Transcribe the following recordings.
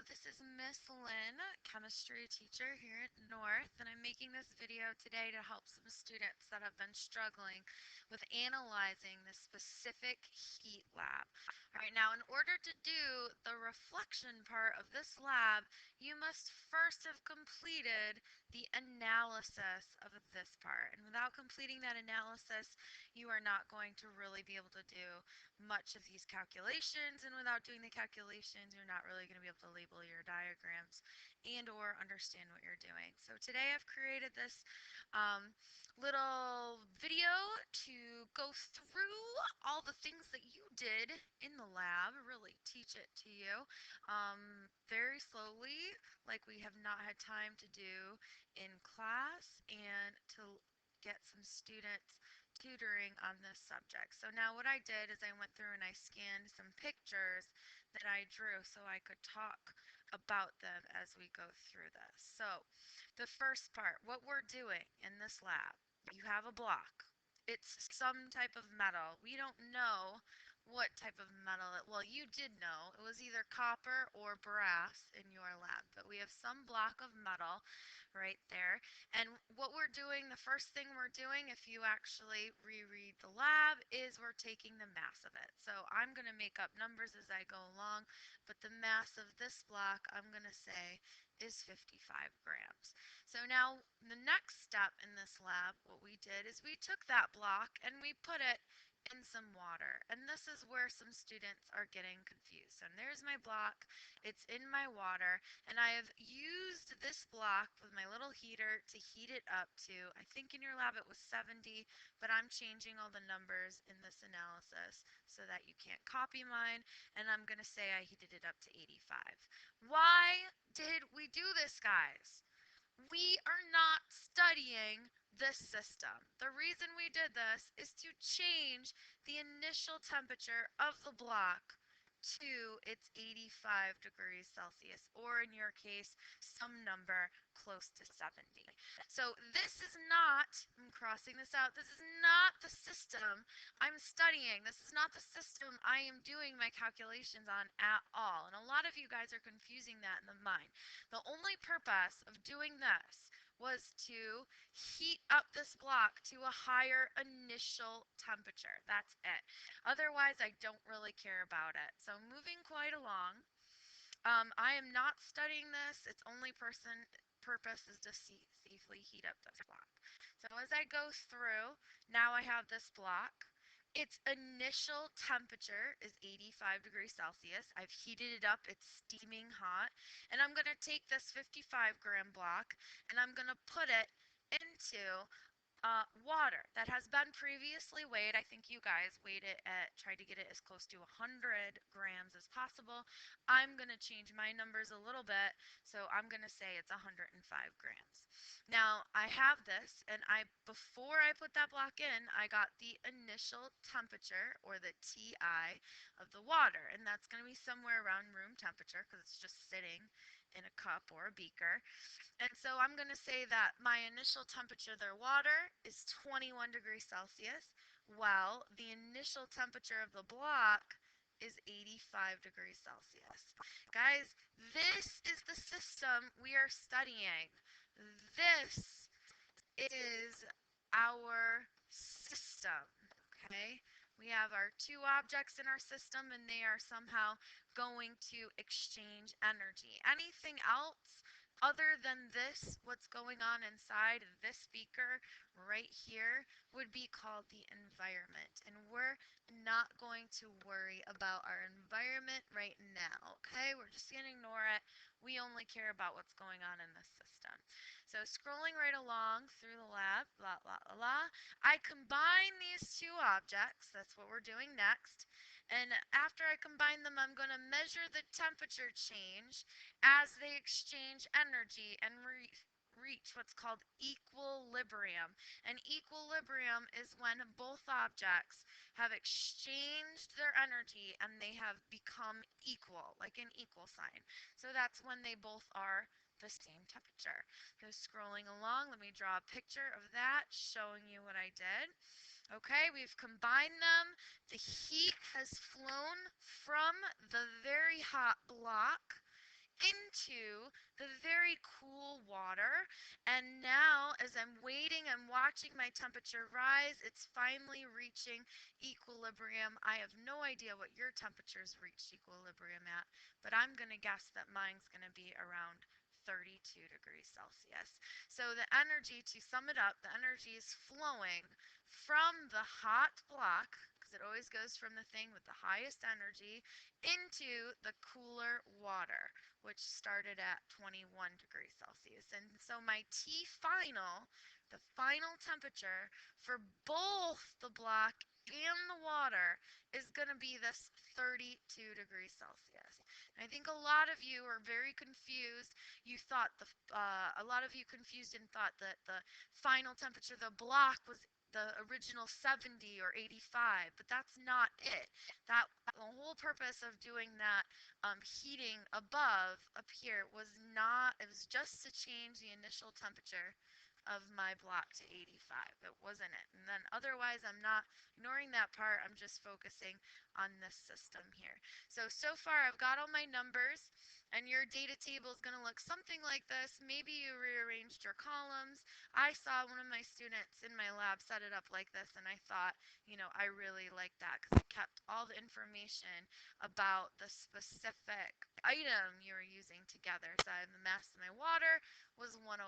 this is Miss Lynn, chemistry teacher here at North, and I'm making this video today to help some students that have been struggling with analyzing the specific heat lab. All right, now in order to do the reflection part of this lab, you must first have completed the analysis of this part. And without completing that analysis, you are not going to really be able to do much of these calculations, and without doing the calculations you're not really going to be able to label your diagrams and or understand what you're doing. So today I've created this little video to go through all the things that you did in the lab, really teach it to you very slowly, like we have not had time to do in class, and to get some students tutoring on this subject. So now what I did is I went through and I scanned some pictures that I drew so I could talk about them as we go through this. So the first part, what we're doing in this lab, you have a block. It's some type of metal. We don't know what type of metal well, you did know. It was either copper or brass in your lab, but we have some block of metal right there. And what we're doing, the first thing we're doing, if you actually reread the lab, is we're taking the mass of it. So I'm going to make up numbers as I go along, but the mass of this block, I'm going to say, is 55 grams. So now the next step in this lab, what we did is we took that block and we put it in some water. And this is where some students are getting confused. And there's my block. It's in my water. And I have used this block with my little heater to heat it up to, I think in your lab it was 70, but I'm changing all the numbers in this analysis so that you can't copy mine. And I'm going to say I heated it up to 85. Why did we do this, guys? We are not studying this system. The reason we did this is to change the initial temperature of the block to its 85 degrees Celsius, or in your case, some number close to 70. So this is not, I'm crossing this out, this is not the system I'm studying. This is not the system I am doing my calculations on at all. And a lot of you guys are confusing that in the mind. The only purpose of doing this was to heat up this block to a higher initial temperature. That's it. Otherwise, I don't really care about it. So moving quite along, I am not studying this. Its only purpose is to safely heat up this block. So as I go through, now I have this block. Its initial temperature is 85 degrees Celsius. I've heated it up. It's steaming hot. And I'm going to take this 55-gram block and I'm going to put it into water that has been previously weighed. I think you guys weighed it at, tried to get it as close to 100 grams as possible. I'm going to change my numbers a little bit, so I'm going to say it's 105 grams. Now, I have this, and before I put that block in, I got the initial temperature, or the TI, of the water, and that's going to be somewhere around room temperature because it's just sitting in a cup or a beaker. And so I'm going to say that my initial temperature of their water is 21 degrees Celsius, while the initial temperature of the block is 85 degrees Celsius. Guys, this is the system we are studying. This is our system, okay? We have our two objects in our system, and they are somehow going to exchange energy. Anything else other than this, what's going on inside this beaker right here, would be called the environment. And we're not going to worry about our environment right now, okay? We're just going to ignore it. We only care about what's going on in this system. So scrolling right along through the lab, blah, blah, blah, blah, I combine these two objects. That's what we're doing next. And after I combine them, I'm going to measure the temperature change as they exchange energy and reach what's called equilibrium. And equilibrium is when both objects have exchanged their energy and they have become equal, like an equal sign. So that's when they both are the same temperature. So scrolling along, let me draw a picture of that showing you what I did. Okay, we've combined them. The heat has flown from the very hot block into the very cool water. And now, as I'm waiting, I'm watching my temperature rise. It's finally reaching equilibrium. I have no idea what your temperature's reached equilibrium at, but I'm going to guess that mine's going to be around 32 degrees Celsius. So the energy, to sum it up, the energy is flowing from the hot block, because it always goes from the thing with the highest energy, into the cooler water, which started at 21 degrees Celsius. And so my T final, the final temperature for both the block and the water, is going to be this 32 degrees Celsius. And I think a lot of you are very confused. You thought a lot of you confused and thought that the final temperature, the block, was the original 70 or 85, but that's not it. That the whole purpose of doing that heating above up here was not, it was just to change the initial temperature of my block to 85. It wasn't it. And then otherwise, I'm not ignoring that part. I'm just focusing on this system here. So far I've got all my numbers, and your data table is going to look something like this. Maybe you rearranged your columns. I saw one of my students in my lab set it up like this, and I thought, I really like that because it kept all the information about the specific item you were using together. So the mass of my water was 105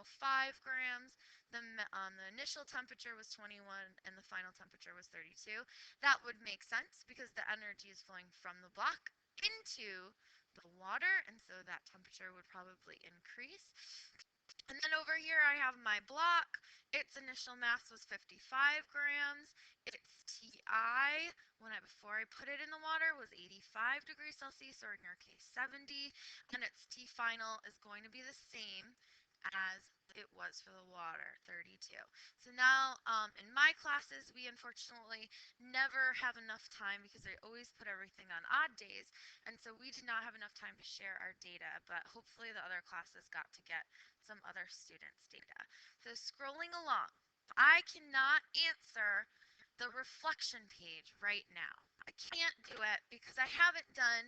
grams. The initial temperature was 21 and the final temperature was 32. That would make sense because the energy is flowing from the block into the water, and so that temperature would probably increase. And then over here I have my block. Its initial mass was 55 grams. Its TI, before I put it in the water, was 85 degrees Celsius, or in your case 70. And its T final is going to be the same as it was for the water, 32. So now in my classes, we unfortunately never have enough time because I always put everything on odd days. And so we did not have enough time to share our data, but hopefully the other classes got to get some other students' data. So scrolling along, I cannot answer the reflection page right now. I can't do it because I haven't done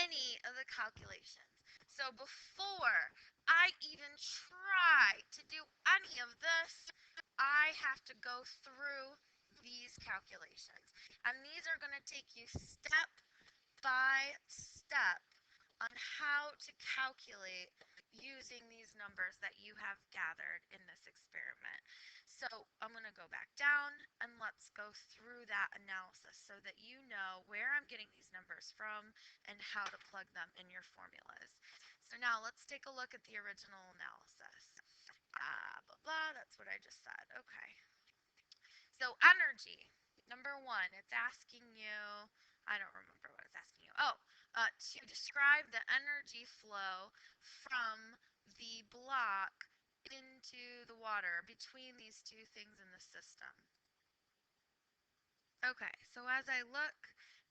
any of the calculations. So before I even try to do any of this, I have to go through these calculations. And these are going to take you step by step on how to calculate using these numbers that you have gathered in this experiment. So I'm going to go back down and let's go through that analysis so that you know where I'm getting these numbers from and how to plug them in your formulas. So now let's take a look at the original analysis. Blah, blah, that's what I just said. Okay. So energy, number one, it's asking you, I don't remember what it's asking you. Oh, to describe the energy flow from the block into the water between these two things in the system. Okay, so as I look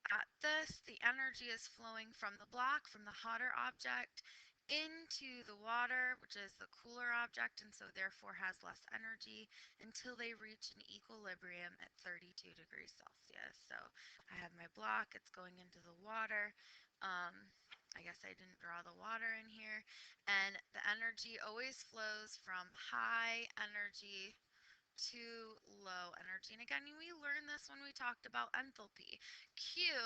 at this, the energy is flowing from the block, from the hotter object, into the water, which is the cooler object, and so therefore has less energy until they reach an equilibrium at 32 degrees Celsius. So I have my block, it's going into the water. I guess I didn't draw the water in here. And the energy always flows from high energy to low energy. And again, we learned this when we talked about enthalpy. Q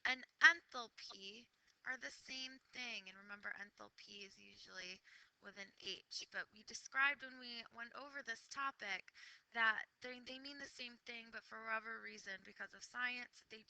and enthalpy are the same thing. And remember, enthalpy is usually with an H. But we described when we went over this topic that they mean the same thing, but for whatever reason, because of science, they